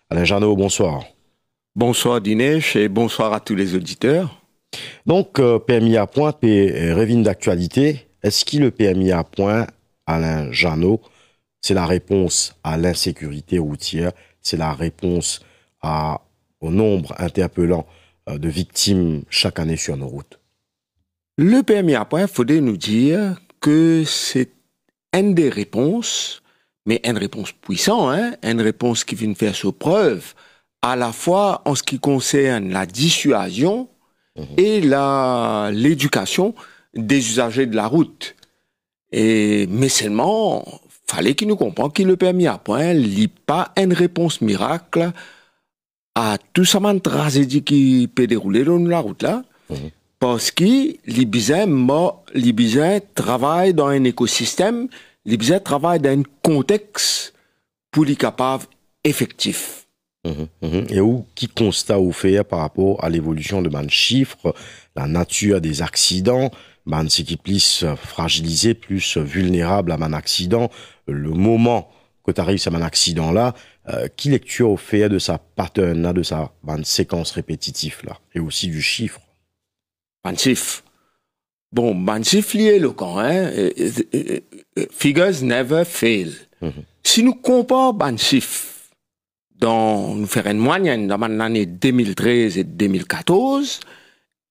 Alain Janot, bonsoir. Bonsoir Dinesh et bonsoir à tous les auditeurs. Donc, PMI à point, revine d'actualité. Est-ce que le PMI à point, Alain Janot, c'est la réponse à l'insécurité routière, c'est la réponse au nombre interpellant de victimes chaque année sur nos routes? Le PMI à point, il faudrait nous dire que c'est une des réponses, mais une réponse puissante, une réponse qui vient faire ses preuves, à la fois en ce qui concerne la dissuasion et l'éducation des usagers de la route. Mais seulement, fallait qu'ils nous comprennent que le permis à point n'est pas une réponse miracle à tout ça tragédie qui peut dérouler dans la route là, parce que les Libyens travaillent dans un écosystème, les Libyens travaillent dans un contexte pour les capables effectifs. Et qui constat ou fait par rapport à l'évolution de man chiffres, la nature des accidents, man c'est qui plus fragilisé, plus vulnérable à man accident, le moment que tu arrives à man accident là, qui lecture au fait de sa pattern là, de sa séquence répétitive là, et aussi du chiffre. Chiffre. Bon, chiffre lié éloquent, figures never fail. Si nous comparons chiffre nous faisons une moyenne dans l'année 2013 et 2014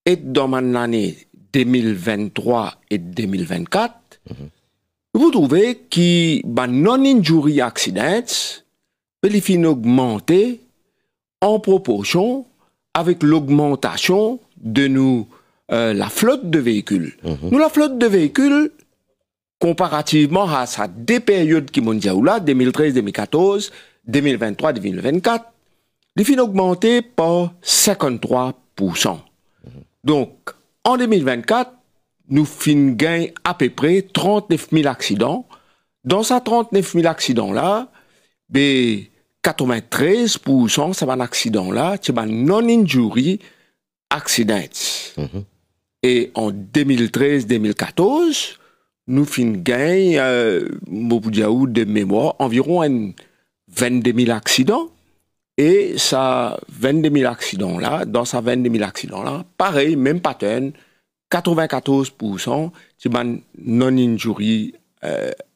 et dans l'année 2023 et 2024, vous trouvez que non-injury accidents peut augmenter en proportion avec l'augmentation de la flotte de véhicules. Nous, la flotte de véhicules, comparativement à sa deux périodes qui m'ont dit là, 2013-2014, 2023-2024, les fins augmenté par 53%. Donc, en 2024, nous fin gagnons à peu près 39 000 accidents. Dans ces 39 000 accidents-là, 93%, c'est un accident-là, c'est un non-injury accident. Et en 2013-2014, nous fin gagnons, de mémoire, environ 22 000 accidents, et ça, 22 000 accidents-là, dans ces 22 000 accidents-là, pareil, même pattern, 94%, c'est un non-injury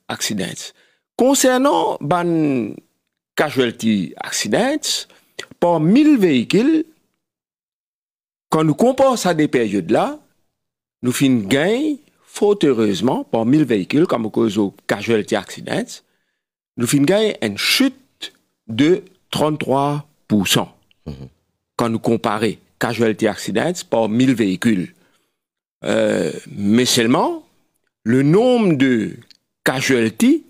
accidents. Concernant ban casualty accidents, par 1000 véhicules, quand nous comparons ça des périodes-là, nous fin gain, fort heureusement, par 1000 véhicules, comme cause au casualty accidents, nous fin gain une chute de 33%. Quand nous comparons casualty accidents par 1000 véhicules. Mais seulement, le nombre de casualty,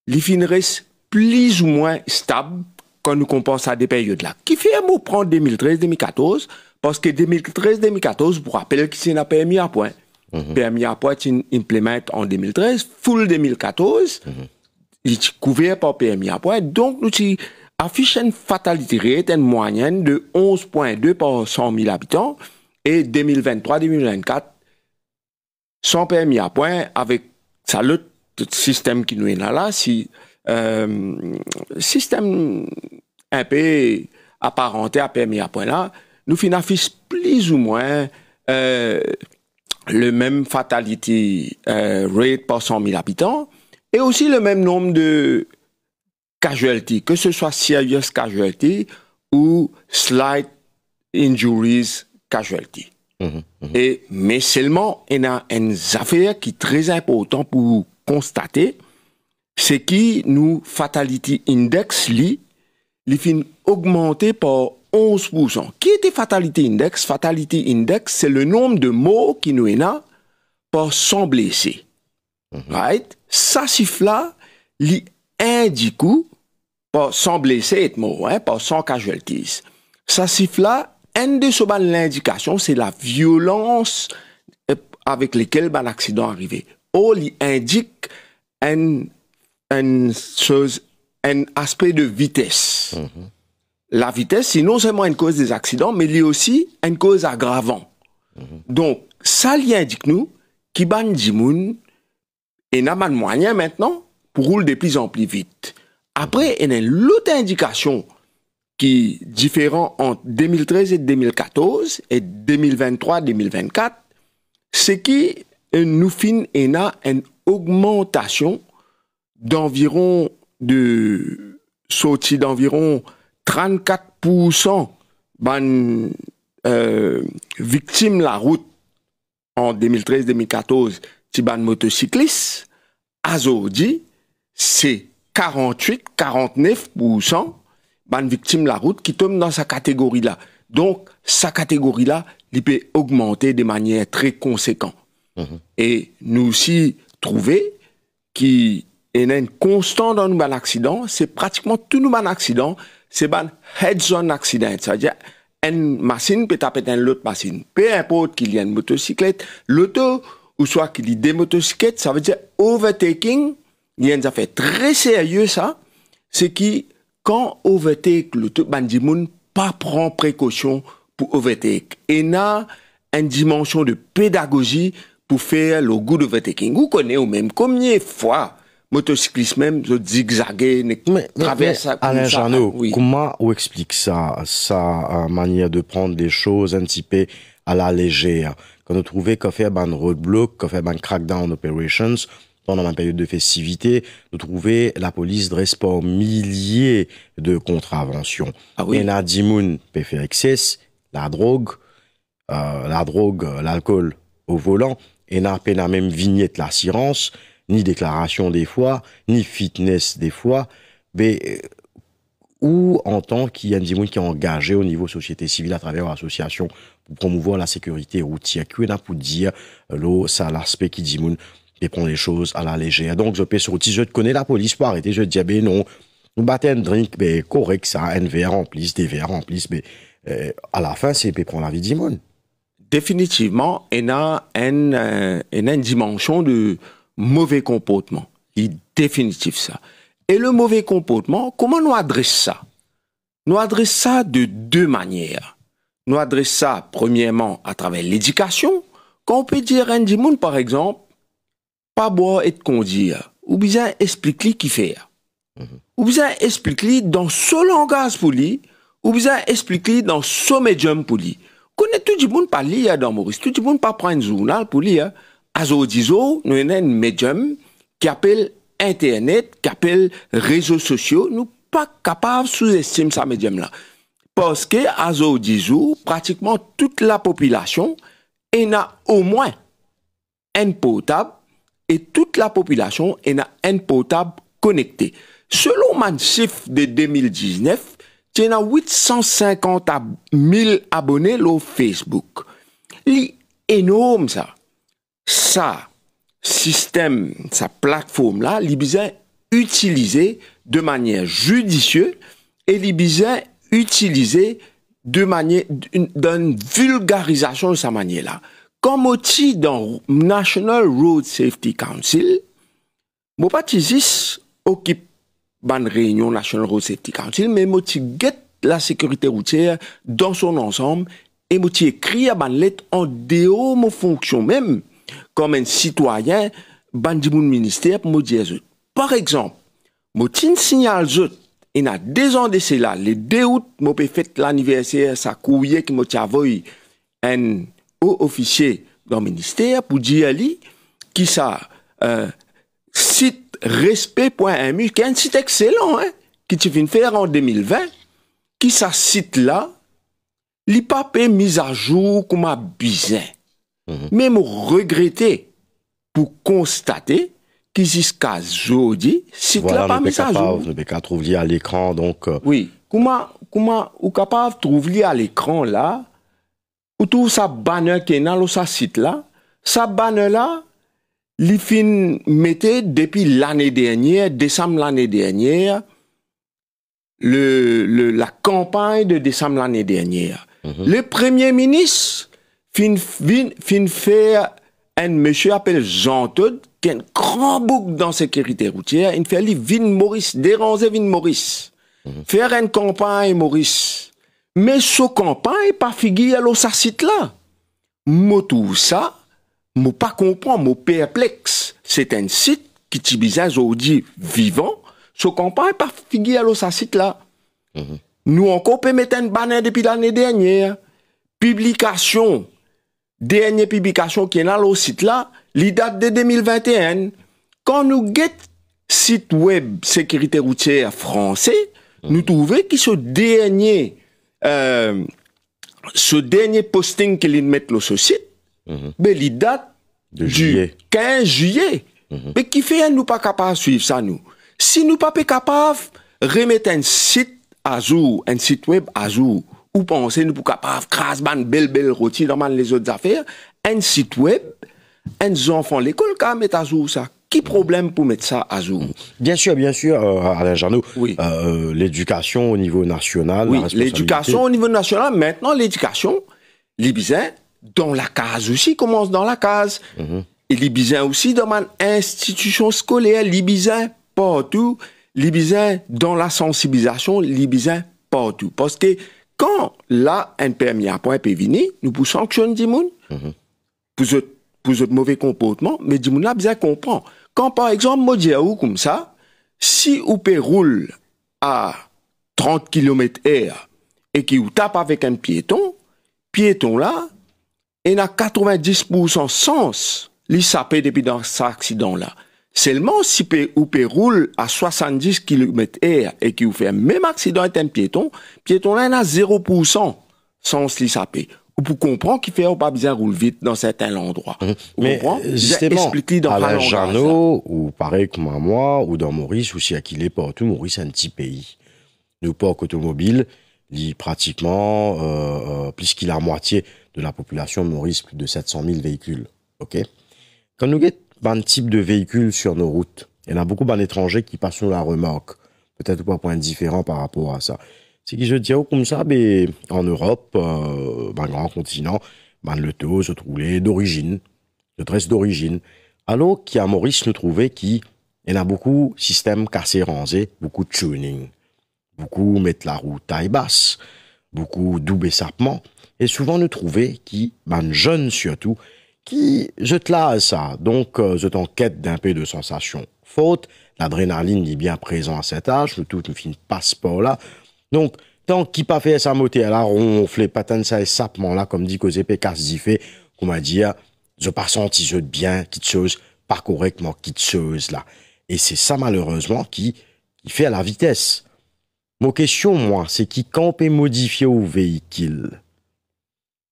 il fin reste plus ou moins stable quand nous comparons à des périodes-là. Qui fait un mot prendre 2013-2014, parce que 2013-2014, pour rappeler que c'est un PMI à point. PMI à point, c'est implémenté en 2013, full 2014, il est couvert par PMI à point. Donc, nous affichons une fatalité rate, une moyenne de 11,2 par 100 000 habitants, et 2023-2024, sans PMI à point, avec ça, le système qui nous est là, si, système un peu apparenté à PMI à point là, nous affichons plus ou moins le même fatality rate par 100 000 habitants, et aussi le même nombre de casualties, que ce soit serious casualty ou slight injuries casualty. Mais seulement, il y a une affaire qui est très importante pour constater, c'est que nous fatality index, il fin augmenté par 11%. Qui était fatality index? Fatality index, c'est le nombre de morts qui nous est là par 100 blessés. Right? Ça chiffre-là, il indique par 100 blessés et morts, par 100 casualties. Ça chiffre-là, une de ces l'indication, c'est la violence avec laquelle l'accident est arrivé. Il indique un aspect de vitesse. La vitesse, c'est non seulement une cause des accidents, mais il y a aussi une cause aggravante. Donc, ça lui indique nous qui ban dimoun et n'a pas de moyen maintenant pour rouler de plus en plus vite. Après, il y a l'autre indication qui différent entre 2013 et 2014 et 2023-2024, c'est qui nous fin a une augmentation d'environ de sortie d'environ 34% ban victimes la route en 2013-2014 ti ban motocyclistes aujourd'hui c'est 48-49% ban victimes la route qui tombent dans sa catégorie là. Donc sa catégorie là il peut augmenter de manière très conséquente. Et nous aussi trouver qui est une constante dans nos accidents, c'est pratiquement tous nos accidents, c'est un head-on accident, c'est-à-dire une machine peut taper dans l'autre machine. Peu importe qu'il y ait une motocyclette, l'auto ou soit qu'il y ait des motocyclettes, ça veut dire overtaking. Il y a une affaire très sérieuse ça, c'est qui quand overtake l'auto, bandimoun pas prend précaution pour overtake. Et là, une dimension de pédagogie pour faire le good overtaking. Vous connaissez ou même combien de fois motocyclistes même zigzaguer, traversent Alain Jeannot, oui. Comment on explique ça, sa manière de prendre les choses un petit peu à la légère? Quand on trouvait qu'on fait un roadblock, qu'on fait un crackdown operations, pendant la période de festivité, nous trouvait la police dresse par milliers de contraventions. Ah oui. Et la dimoun peut faire excès, la drogue, l'alcool au volant, et n'a pas la même vignette l'assurance, ni déclaration des fois, ni fitness des fois, mais ou en tant qu'il y a un dimoun qui est engagé au niveau société civile à travers l'association pour promouvoir la sécurité routière, qui est pour dire, ça l'aspect qui dimoun, et prendre les choses à la légère. Donc, je peux sortir, je connais la police pour arrêter, je dis, ben non, nous battons un drink, ben correct, ça, un verre rempli, des verres remplis, mais à la fin, c'est prendre la vie du monde. Définitivement, il y a une dimension de mauvais comportement. Il est définitif ça. Et le mauvais comportement, comment nous adressons ça? Nous adressons ça de deux manières. Nous adressons ça, premièrement, à travers l'éducation. Quand on peut dire à un monde, par exemple, pas boire et conduire, ou bien expliquer qui fait. Ou bien expliquer dans ce langage pour lui, ou bien expliquer dans ce médium pour lui. Connaît tout le monde pas lire dans Maurice, tout le monde pas prendre un journal pour lire. Azodizo, nous avons un médium qui appelle Internet, qui appelle réseaux sociaux, nous pas capables de sous-estimer ce médium-là. Parce que Azodizo, pratiquement toute la population, en a au moins un portable, et toute la population en a un portable connecté. Selon mon chiffre de 2019, il y a 850 000 abonnés sur Facebook. C'est énorme ça. Ça, système, sa plateforme là, il besoin utilisé de manière judicieuse et il besoin utilisé de manière d'une vulgarisation de sa manière là. Comme aussi dans National Road Safety Council, mon parti occupe une réunion National Road Safety Council, mais moi get la sécurité routière dans son ensemble et moi écrit à une lettre en dehors de mon fonction même comme un citoyen bandi mon ministère pour me dire par exemple moi signale il y a 2 ans de cela le 2 août moi fait l'anniversaire ça courrier qui m'a envoyé un haut officier dans le ministère pour dire lui qui ça site respect.mu qui est un site excellent hein, qui tu viens de faire en 2020 qui ça site là il pas pas mise à jour comme a besoin mais me regretter pour constater que jusqu'à aujourd'hui site là pas mise à jour ne peut pas trouver à l'écran donc oui comment ou capable trouver à l'écran là ou tout ça banner qui est dans ce site là, ça banner là, li fin mettait depuis l'année dernière, décembre l'année dernière, la campagne de décembre l'année dernière. Le premier ministre fin faire un monsieur appelé Jean Todt, qui est un grand bouc dans la sécurité routière, il fait lui Vin Maurice, déranger Vin Maurice. Faire une campagne Maurice. Mais ce campagne pas figure à ce site-là. Moi tout ça, moi pas comprendre, moi perplexe. C'est un site qui est bizarre aujourd'hui vivant. Ce campagne pas figure à ce site-là. nous encore peut mettre un banner depuis l'année dernière. Publication, dernière publication qui est dans le site là, il date de 2021. Quand nous guettons site web sécurité routière français, nous trouvons que ce dernier posting qu'ils mettent sur ce site, ben, il date du 15 juillet. Mais qui fait nous pas capable de suivre ça, nous? Si nous pas capable de remettre un site à jour, un site web à jour, ou penser nous pas capable de craser une belle routine dans les autres affaires, un site web, un enfant l'école qui mettre à jour ça. Qui problème pour mettre ça à jour? Bien sûr, Alain Jarno. Oui. L'éducation au niveau national. Oui, l'éducation au niveau national. Maintenant, l'éducation, les besoins dans la case aussi commence dans la case. Et les besoins aussi dans une institution scolaire, les besoins partout, les besoins dans la sensibilisation, les besoins partout. Parce que quand là, un permis à point peut venir, nous pouvons sanctionner des gens pour ce mauvais comportement, mais des gens là besoin comprendre. Quand par exemple, moi dis ou comme ça, si ou peut roule à 30 km/h et qui ou tape avec un piéton là, il a 90% sens li sapé depuis dans cet accident-là. Seulement si ou peut roule à 70 km/h et qui ou fait un même accident avec un piéton là, il a 0% sens li sapé. Ou pour comprendre qu'il fait pas besoin de rouler vite dans certains endroits. Mais justement, Alain Jarno, ou pareil comme moi, ou dans Maurice, aussi à qu'il est partout, Maurice c'est un petit pays. Nous, parc automobile, il pratiquement, plus qu'il a la moitié de la population de Maurice, plus de 700 000 véhicules. Ok? Quand nous avons un type de véhicules sur nos routes, il y en a beaucoup d'étrangers qui passent sur la remorque. Peut-être pas un point différent par rapport à ça. C'est que je dis comme ça, ben, en Europe, grand continent, le taux se trouvait d'origine, de tresse d'origine. Alors qu'à Maurice, nous trouvait qu'il y a beaucoup de systèmes cassés rangés, beaucoup de tuning, beaucoup mettre la route taille basse, beaucoup double sapement. Et souvent, nous trouvait qui, jeunes surtout, qui jetent là à ça. Donc, je t'enquête d'un peu de sensations fortes. L'adrénaline est bien présente à cet âge, le tout nous fait une passeport là. Donc, tant qu'il pas fait sa montée à la ronfle, patane ça et sapement là, comme dit qu'aux épées casse d'y fait, qu'on m'a dit, je pas senti je bien, quitte chose, pas correctement, quitte chose là. Et c'est ça, malheureusement, qui fait à la vitesse. Mon question, moi, c'est qui, quand on peut modifier au véhicule,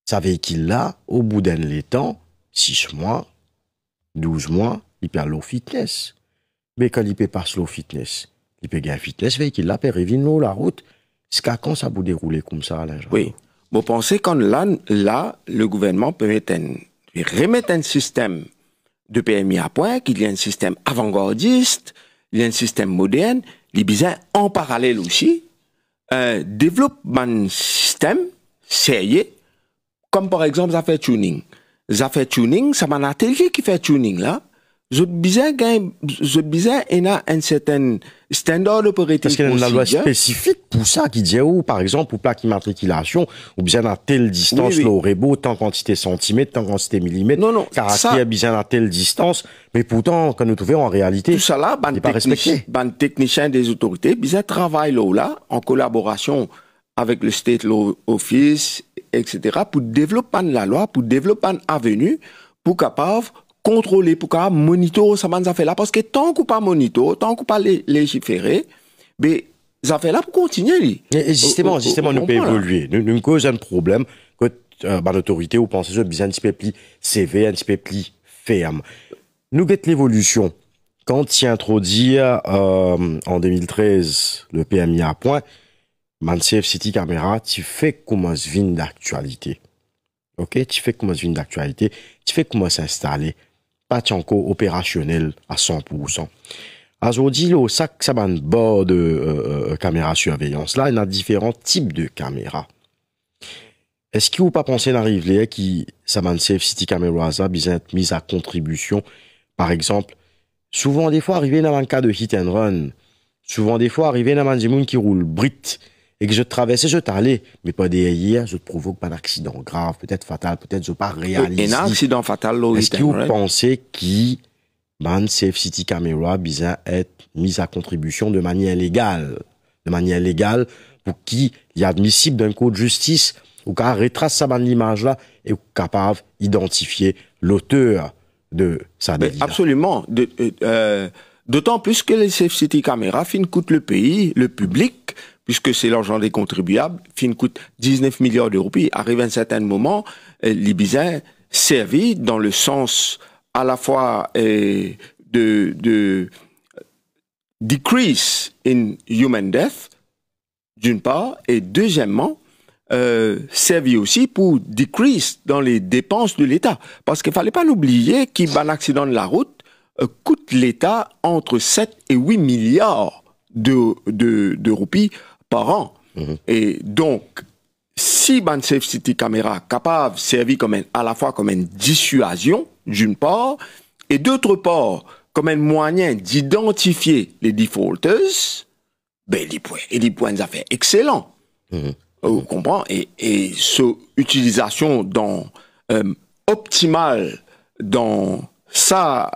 ça véhicule là, au bout d'un temps, 6 mois, 12 mois, il perd l'eau fitness. Mais quand il peut passer l'eau fitness, il peut gagner fitness, véhicule là, peut revenir la route. Quand ça peut dérouler comme ça, Alain Jarno? Oui. Vous pensez quand là, le gouvernement peut remettre un système de PMI à point, qu'il y a un système avant-gardiste, il y a un système moderne, les besoins en parallèle aussi, développe un système sérieux, comme par exemple, ça fait tuning. Ça fait tuning, ça m'a un atelier qui fait tuning là. Je besoin il a un certain standard operating parce qu'il y a une loi spécifique pour ça qui dit où par exemple pour plaque immatriculation ou bien à telle distance le rébot tant quantité centimètres tant quantité millimètres caractère bien à telle distance mais pourtant quand nous trouvons en réalité tout ça là n'est pas respecté. Ban technicien des autorités bien travaille là en collaboration avec le State Law Office etc. pour développer la loi pour développer une avenue pour capable contrôler pour qu'à monitorer ça ça fait là parce que tant qu'on pas monitorer tant qu'on pas légiférer mais ça fait là pour continuer justement nous peut évoluer nous cause un problème que l'autorité ou pensez besoin un petit peu plus sévère un petit peu plus ferme nous guette l'évolution quand il introduit en 2013 le PMI à point Safe City Camera tu fais comment se vient d'actualité. OK, tu fais comment se vient d'actualité, tu fais comment s'installer pas encore opérationnel à 100%. Aujourd'hui, le sac, ça va bord de caméra surveillance. Là, il y a différents types de caméras. Est-ce qu'il ne faut pas penser d'arriver qui, ça va Safe City Camera, ça, besoin d'être mise à contribution? Par exemple, souvent, des fois, arriver dans un cas de hit and run, souvent, des fois, arriver dans un monde qui roule brit, et que je traversais, je t'allais, mais pas derrière, je te provoque pas d'accident grave, peut-être fatal, peut-être je pas réalisé. Un accident fatal, là, est-ce que vous pensez qui, Safe City Camera, besoin être mise à contribution de manière légale pour qui il est admissible d'un cours de justice ou qu'à retrace sa l'image là et capable d'identifier l'auteur de sa délit. Absolument. D'autant plus que les Safe City Caméras coûtent le pays, le public, puisque c'est l'argent des contribuables, coûte 19 milliards d'euros. Puis arrive à un certain moment, les biens servis dans le sens à la fois de decrease in human death, d'une part, et deuxièmement, servi aussi pour decrease dans les dépenses de l'État. Parce qu'il fallait pas l'oublier qu'un accident de la route coûte l'État entre 7 et 8 milliards de roupies par an. Et donc, si ban Safe City Camera capable servir à la fois comme une dissuasion, d'une part, et d'autre part, comme un moyen d'identifier les defaulters, ben, il points d'affaires excellents. Vous comprenez? Et cette utilisation optimale dans sa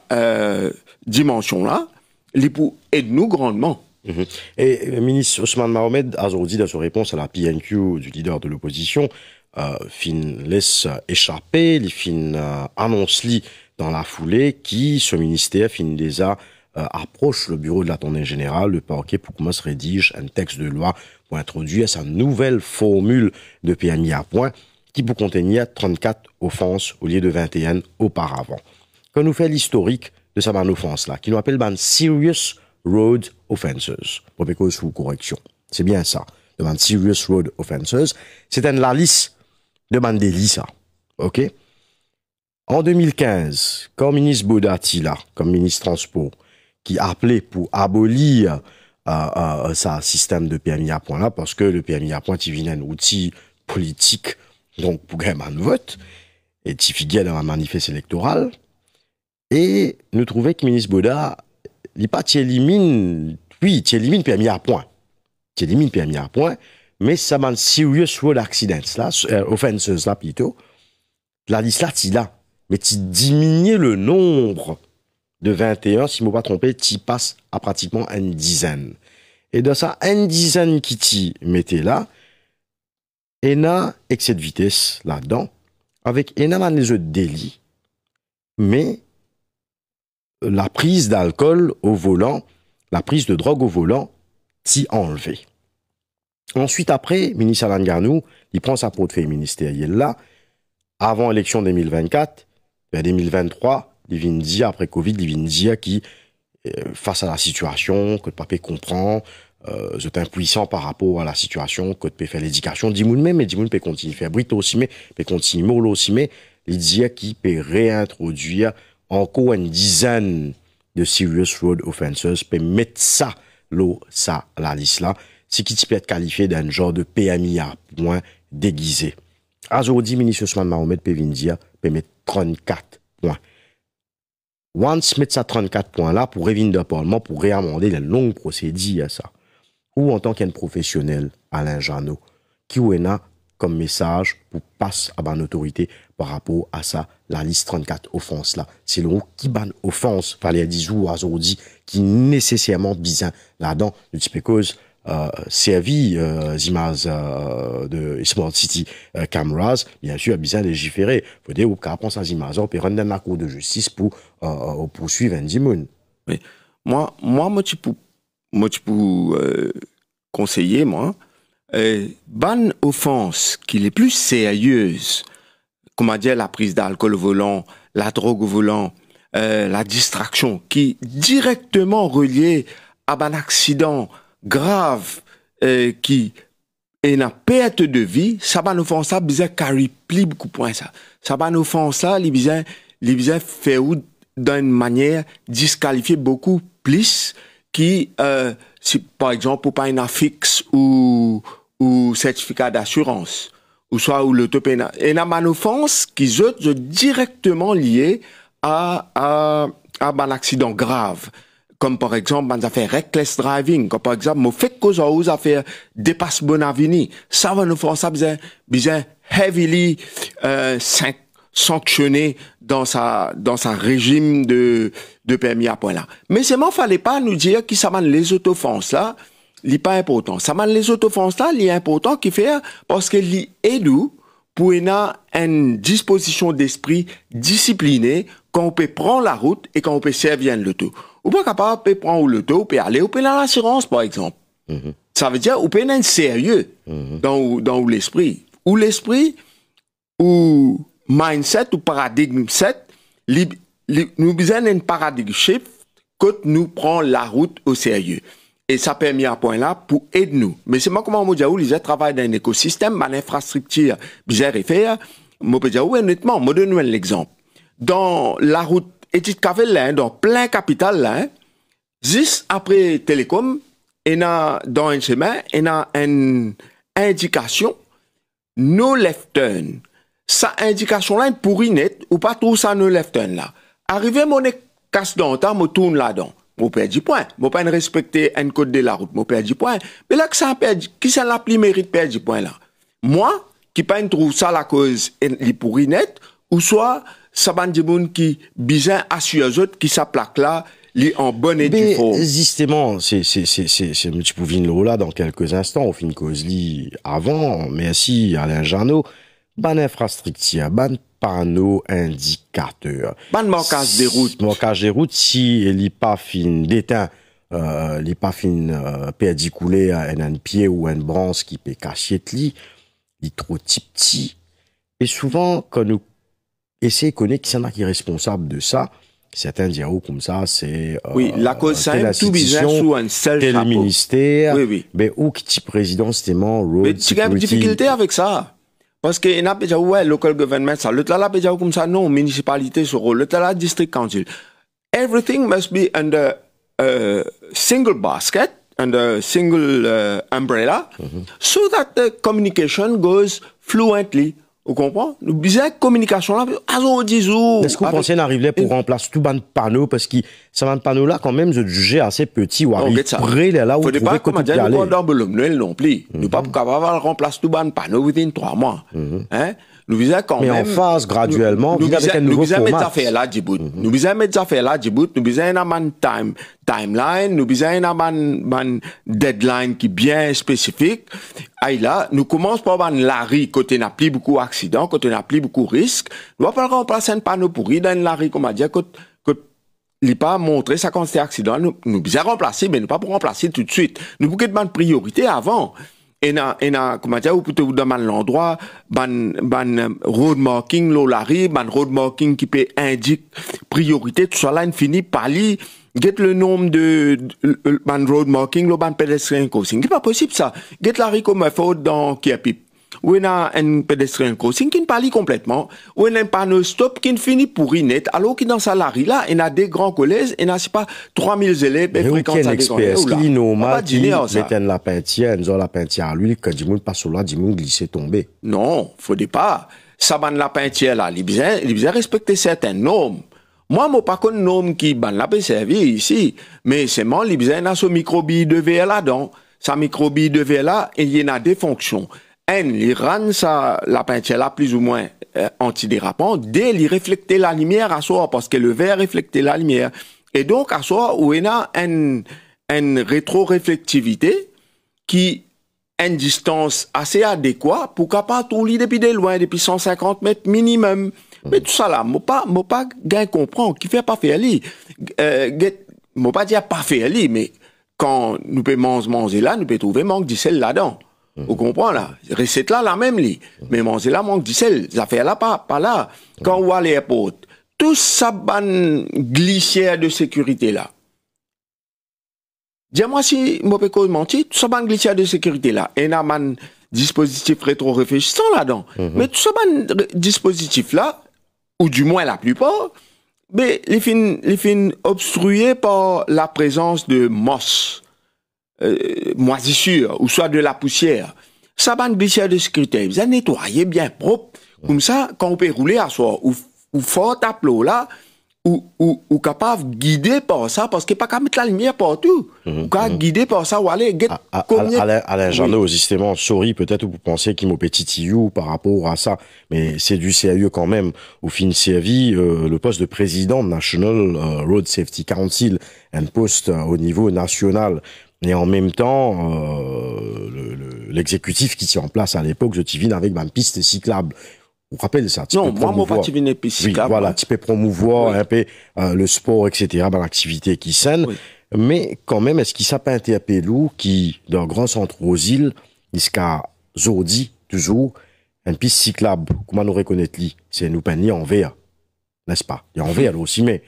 dimension-là, il peut aider nous grandement. Et le ministre Ousmane Mohamed a aujourd'hui, dans sa réponse à la PNQ du leader de l'opposition, laisse échapper, il annonce dans la foulée qui, ce ministère, déjà approche le bureau de l'Attorney général, le parquet, pour commencer à rédiger un texte de loi pour introduire sa nouvelle formule de PMI à point qui peut contenir 34 offenses au lieu de 21 auparavant. Quand nous fait l'historique de sa offense-là, qui nous appelle Serious Road Offenses, pour cause sous correction. C'est bien ça, de Serious Road Offenses. C'est la liste de délits, ça. OK? En 2015, quand le ministre Bodati, là, comme ministre Transport, qui appelait pour abolir sa système de PMI à point là, parce que le PMI à point, il vient un outil politique, donc pour gagner un vote, et il figure dans un manifeste électoral, et nous trouvons que le ministre Boda, il pas élimine PMI à point. Tu élimines PMI à point, mais ça m'a serious road accidents là, offenses là plutôt, la liste là, tu là, mais tu diminues le nombre de 21, si je ne me pas trompé, tu passes à pratiquement une dizaine. Et dans ça, une dizaine qui t'y mettait là, et n'a excès de vitesse là-dedans, avec énormément les autres délits, mais la prise d'alcool au volant, la prise de drogue au volant, t'y enlevé. Ensuite, après, ministre Alain Garnou, il prend sa portefeuille ministérielle là, avant l'élection 2024, vers 2023, il vient dire, après Covid, il vient dire qui, face à la situation, que le papier comprend, c'est impuissant par rapport à la situation, que peut faire l'éducation, Dimoun même, mais Dimoun peut continuer faire brito aussi, mais peut continuer mollo aussi, mais il dit qu'il peut réintroduire encore une dizaine de serious road offenses, peut mettre ça, la liste là, ce qui peut être qualifié d'un genre de PMI à point déguisé. Aujourd'hui, ministre Ousmane Mohamed peut venir dire, peut mettre 34 points. Once mettre ça 34 points là pour revenir dans le Parlement, pour réamender les longues procédures à ça. Ou en tant qu'un professionnel, Alain Jeannot, qui ou a comme message pour passer à une autorité par rapport à ça, la liste 34 offenses là. C'est le qui ban offense, fallait dire aujourd'hui, qui nécessairement bizarre là-dedans, de type cause, servi images de Smart City Cameras, bien sûr, bien légiférer. Faut dire qu'à prendre ces images, on peut rendre dans la cour de justice pour poursuivre un dimon. Oui. Moi, tu peux conseiller, moi, ban offense qui est plus sérieuse, comment dire, la prise d'alcool au volant, la drogue au volant, la distraction, qui est directement reliée à un accident grave qui est une perte de vie, ça va nous faire ça, bizarre carry pli beaucoup point ça. Ça va nous faire ça, les bizarre faire d'une manière disqualifier beaucoup plus qui, si par exemple pour pas une affixe ou certificat d'assurance ou soit ou l'autopéna et la offense qui sont directement liés à un accident grave. Comme par exemple, dans affaires reckless driving, comme par exemple, mon fait cause aux affaires dépasse Bonavini, ça va nous faire ça bien heavily sanctionné dans sa régime de permis à point là. Mais c'est fallait pas nous dire qui ça va les auto-offenses là, li pas important. Ça man les autofonces là, li important qui fait parce que li aide pour une disposition d'esprit disciplinée quand on peut prendre la route et quand on peut servir l'auto. Ou pas capable de prendre l'auto, on peut aller, on peut dans l'assurance par exemple. Ça veut dire on peut être sérieux dans l'esprit. Ou l'esprit, ou mindset, ou paradigme set, nous besoin d'un paradigme shift quand nous prenons la route au sérieux. Et ça permet à point là pour aider nous. Mais c'est moi comment on dit où les travaillent dans un écosystème, dans infrastructure bizarre et faire. Moi peux dire honnêtement, moi donne l'exemple. Dans la route Éthique Cavel là, dans plein capital là, juste après télécom, et dans un chemin, il y a une indication no left turn. Sa indication là est pourri net ou pas tout ça no left turn là. Arrivé mon casse dans le temps, me tourne là-dedans. Mon père dit point. Mon père ne respecte un code de la route. Mon père dit point. Mais là, que ça perd, qui ça l'a plus mérite perdre du point là? Moi, qui pas trouve ça la cause, les pourri net, ou soit, ça ban du monde qui, bizarre, assure aux autres, qui sa plaque là, li en bonne et due forme. Justement, c'est M. Pouvin là dans quelques instants, on fait une cause li avant, merci Alain Jeannot, ban infrastructure, ban panneaux indicateurs. Ban marquage des routes. Marquage des routes, si il n'est pas fin d'éteint, il n'est pas fin perdu couler à un pied ou une branche qui peut cacher li, il est trop petit. Et souvent, quand nous essayons de connaître qui est responsable de ça, certains diront comme ça, c'est oui, la cause simple, tout bizarre sous un seul chapeau. Tel ministère, oui. Mais où qui président, justement, road mais tu as une difficulté avec ça. Parce que, il y a déjà, ouais, local government, ça. L'autre là, déjà, comme ça, non, municipalité sur rôle. L'autre là, district council. Everything must be under a single basket, under single umbrella, so that the communication goes fluently. Vous comprenez? Nous besoin de communication là, est-ce que vous pensez d'arriver pour remplacer tout ban panneau parce que ça ban panneau là quand même je jugeais assez petit ou arrive près là où vous pouvez comment dire nous dans Noël non plus. Nous pas capable de remplacer tout ban panneau within 3 mois. Hein? Nous besoin quand même mais en phase graduellement nous avec un nouveau format. Nous besoin mettre affaire là du bout. Nous besoin mettre affaire là du bout. Nous besoin un timeline, nous besoin un deadline qui bien spécifique. Aïe là, nous commençons par ban Larry côté n'a plus beaucoup accidents, côté n'a plus beaucoup risques. Nous va pas remplacer un panneau pourri dans Larry comme a dit que il pas montré ça quand c'est accident. Nous besoin remplacer mais nous pas pour remplacer tout de suite. Nous pour ban priorité avant. Et comment dire, ou plutôt dans l'endroit, ban road marking, l'olari, ban road marking qui peut indique priorité, tout ça là, infini, pali, get le nombre de, ban road marking, le ban pedestrian crossing. C'est pas possible ça. Get la rico me faute dans Kiapip. Ou il y a un pedestrian crossing qui ne parle complètement, ou il y a un panneau stop qui ne finit pourri net, alors que dans sa larry là, il y a des grands collèges, il y a, c'est pas 3000 élèves, et fréquentent ça des grands collèges. Est-ce qu'il est normal qu'il mette un lapin tiers, une lapin tiers à lui, que du monde passe là, du monde glisser tomber? Non, faut pas. Ça ban lapin tiers là, il besoin respecter certaines normes. Moi, pas qu'on norme qui ban lapin servi ici, mais c'est moi, il besoin dans ce microbille de verre là-dedans. Sa microbille de verre là, il y en a des fonctions. Il rend ça, la peinture là, plus ou moins antidérapant, dès il reflète la lumière à soi, parce que le verre reflète la lumière. Et donc, à soi, où il y a une rétro-réflectivité qui a une distance assez adéquate pour capable tout lit depuis de loin, depuis 150 mètres minimum. Mais tout ça là, moi pas gain comprendre, qui fait pas faire li. Moi pas dire pas faire li, mais quand nous pouvons manger là, nous pouvons trouver manque de sel là-dedans. Vous comprenez là? Recette là, la même li. Mais manger là, manque de sel. Ça fait là, pas là. Quand on va à l'aéroport, tout ça ban glissière de sécurité là. Dis-moi si, moi peux mentir, tout ça ban glissière de sécurité là. Et n'a man dispositif rétro-réfléchissant là-dedans. Mais tout ça ban dispositif là, ou du moins la plupart, mais les fins obstrués par la présence de moss. Moisissure, ou soit de la poussière. Ça va une glissière de sécurité. Vous allez nettoyer bien propre. Comme ça, quand on peut rouler à soi, ou fort à plat là, ou capable de guider par ça, parce qu'il n'y a pas qu'à mettre la lumière partout. Ou qu'à guider par ça, ou aller, Alain Jeannot, justement, sorry, peut-être vous pensez qu'il m'a petit you par rapport à ça, mais c'est du sérieux quand même. Au fin de servi, le poste de président de National Road Safety Council, un poste au niveau national, Et en même temps, l'exécutif qui s'est en place à l'époque, je t'y avec ma piste cyclable. Vous vous rappelez ça? Non, moi, pas t'y une piste cyclable. Oui, voilà, tu peux promouvoir un peu le sport, etc., dans l'activité qui saine. Oui. Mais quand même, est-ce qu'il s'est pas interpellé qui, dans le grand centre aux îles, jusqu'à Zodi, toujours, une piste cyclable, comment nous reconnaître li? C'est nous peindre en vert, n'est-ce pas? Il y a en vert là aussi, mais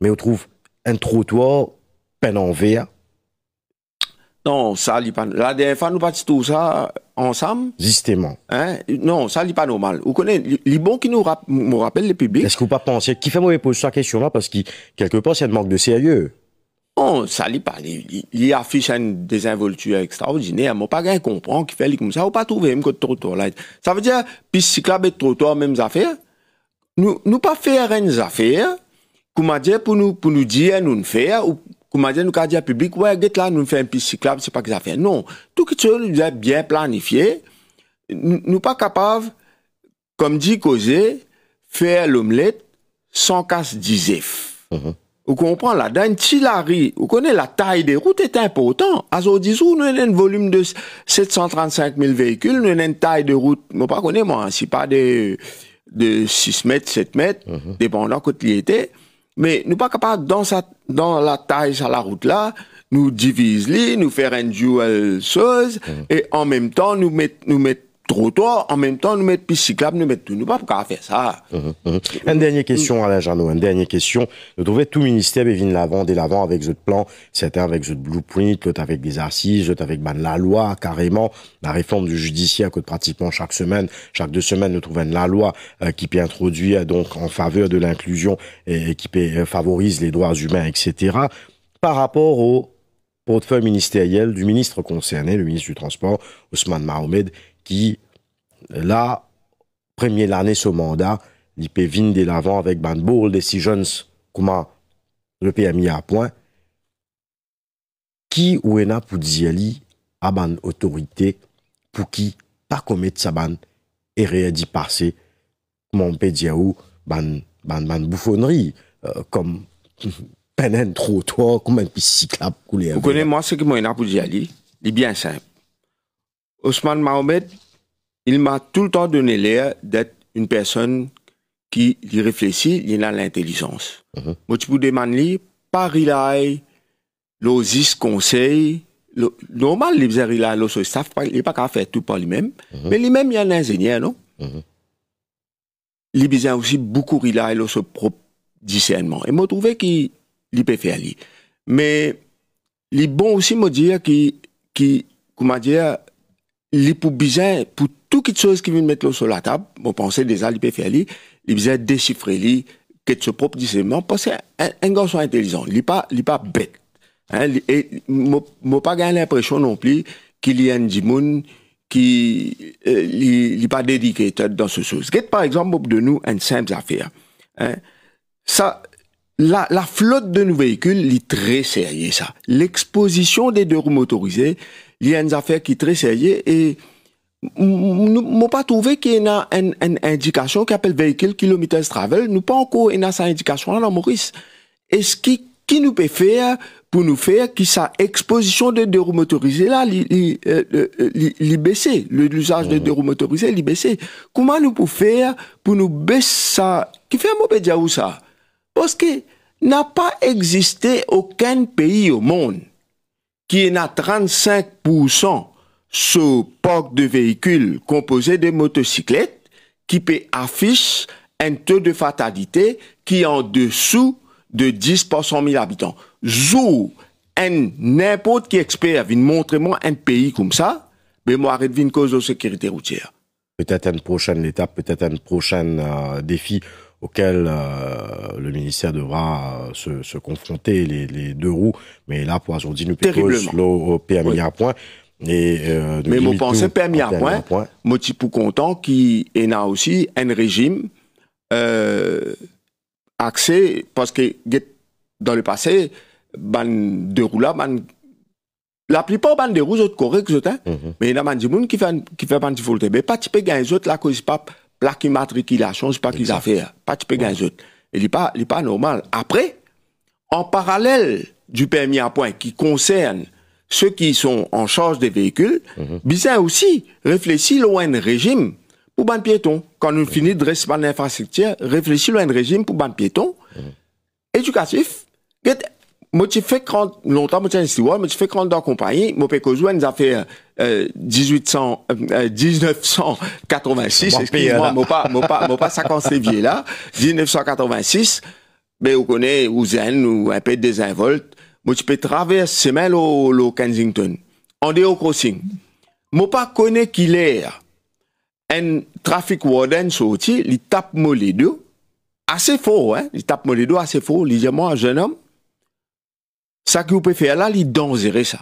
on trouve un trottoir peint en vert. Non, ça, la dernière fois, nous partis tout ça ensemble. Justement. Hein? Non, ça, n'est pas normal. Vous connaissez, les bons qui nous rappellent le public. Est-ce que vous pas pensez, qui fait moi poser cette question-là parce que, quelque part, c'est un manque de sérieux? Non, ça n'est pas. Il affiche une désinvolture extraordinaire. Moi, pas rien comprendre qui fait comme ça. Ou pas trouver même que trottoir là. Ça veut dire, piste cyclable et trottoir, mêmes affaires. Nous pas faire une affaire, comment dire, pour nous dire, nous faire, ou, comment dire, nous qu'à dire public, ouais, get là, nous fait un piste cyclable, c'est pas que ça fait. Non. Tout ce que nous est bien planifié. Nous pas capables, comme dit Causé, faire l'omelette sans casse d'isef. Vous comprenez, là, dans Tilari, vous connaissez la taille des routes est importante. À Zodizou, nous avons un volume de 735 000 véhicules, nous avons une taille de route, moi pas connais moi, c'est pas de 6 mètres, 7 mètres, dépendant de il était. Mais nous pas capables, dans la taille sur la route là, nous diviser, nous faire un dual chose, et en même temps, nous mettre trottoir, en même temps, nous mettre piste cyclable, nous mettre tout. Nous pas pour faire ça. Une dernière question, Alain Jeannot, une dernière question. Nous trouvons tout ministère vient de l'avant avec ce plan, certains avec ce blueprint, l'autre avec des assises, l'autre avec la loi, carrément, la réforme du judiciaire que pratiquement chaque semaine, chaque 2 semaines, nous trouvons la loi qui peut introduire donc en faveur de l'inclusion et qui peut favorise les droits humains, etc. Par rapport au portefeuille ministériel du ministre concerné, le ministre du Transport, Ousmane Mahomed, qui, là, premier l'année ce mandat, il peut venir de l'avant avec ban bold decisions, comment le pays a mis à point, qui ou est là pour dire à ban autorité, pour qui pas commettre sa ban et réagir passer, comment on peut dire ou ban bouffonnerie, comme peine trottoir, comme un piste cyclable coulé. Vous connaissez moi ce que moi est là pour dire, il est bien simple. Ousmane Mahomed, il m'a tout le temps donné l'air d'être une personne qui réfléchit, il a l'intelligence. Moi, tu peux demander, pas relay, l'osis conseil, normal, il faisait relay, l'osis staff, il n'est pas qu'à faire tout par lui-même, mais lui-même, il y a un ingénieur, non? Il faisait aussi beaucoup relay, l'osis propre discernement. Et moi, je trouvais qu'il peut faire, lui. Mais, il est bon aussi, me dire, comment dire, il pour besoin, pour toute chose qui vient mettre sur la table, bon, pensez déjà, il peut faire, il besoin déchiffrer, lui, que ce propre discernement, parce que un garçon intelligent, il n'est pas bête. Hein, et, moi, pas gagné l'impression non plus qu'il y a un dimoun qui, il n'est pas dédié dans ce chose. Par exemple, de nous, une simple affaire. Hein, ça, la flotte de nos véhicules, est très sérieux, ça. L'exposition des 2 roues motorisées, il y a une affaire qui est très sérieuse et nous pas trouvé qu'il y a une indication qui appelle véhicule kilometers travel. Nous pas encore une cette indication là, Maurice. Est-ce qui nous peut faire pour nous faire que sa exposition de 2 roues motorisées là, li baisser, l'usage de 2 roues motorisées, li baisser. Comment nous pouvons faire pour nous baisser ça? Qui fait un mauvais dire où ça? Parce que n'a pas existé aucun pays au monde qui est à 35% ce parc de véhicules composé de motocyclettes qui peut afficher un taux de fatalité qui est en dessous de 10 par 100 000 habitants. N'importe qui expert vient montrer moi un pays comme ça, mais moi arrête une cause de sécurité routière. Peut-être une prochaine étape, peut-être un prochain défi auquel le ministère devra se confronter, les 2 roues. Mais là, pour aujourd'hui, nous pouvons permis à point. Mais mon pensée permis à point, moi, je suis content qu'il y ait aussi un régime axé, parce que dans le passé, de roues là, la plupart des roues sont correctes, mais il y a des gens qui fait ban de faute. Mais pas tu peux gagner les autres là, que c'est pas plaque immatriculation, c'est pas qu'ils affaires. Pas tu peux gagner les autres. Il n'est pas normal. Après, en parallèle du permis à point qui concerne ceux qui sont en charge des véhicules, bien aussi réfléchir loin un régime pour ban piéton. Quand on finit de rester dans l'infrastructure, réfléchir loin un régime pour ban piéton. Éducatif. Moi, j'ai fait longtemps, moi, j'ai fait 30 ans compagnie. Moi, Pécozouan, nous a fait 1986. Excuse-moi, moi pas 50 sévier là. 1986. Mais vous connaissez, ou zen, ou un peu désinvolte. Moi, je peux traverser même le Kensington. On est au crossing. Moi, pas connais qu'il est un traffic warden sorti, il tape moi les deux. Assez fort, hein. Il tape moi les deux assez fort. Il dit, moi, jeune homme, ça que vous pouvez faire là, il dangereux ça.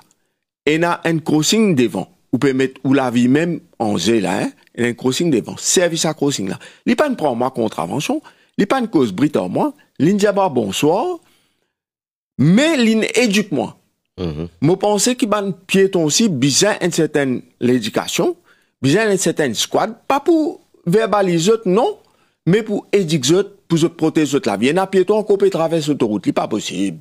Et il y a un crossing devant. Vous pouvez mettre, ou la vie même en zé là, hein. Il y a un crossing devant. Service à crossing là. Il pas prend moi contravention. Il pas une cause brite en moi. Il dit, bonsoir. Mais il éduque moi. Moi, pense qu'il y a un piéton aussi, besoin d'une certaine éducation, besoin d'une certaine squad, pas pour verbaliser, non, mais pour éduquer, pour se protéger la vie. Il y a un piéton qui peut traverser l'autoroute, ce n'est pas possible.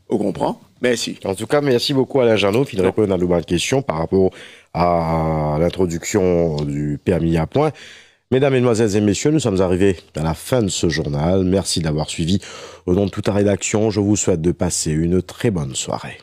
Vous comprenez? Merci. En tout cas, merci beaucoup Alain Janot qui répond à nos questions par rapport à l'introduction du permis à point. Mesdames, Mesdemoiselles et Messieurs, nous sommes arrivés à la fin de ce journal. Merci d'avoir suivi. Au nom de toute la rédaction, je vous souhaite de passer une très bonne soirée.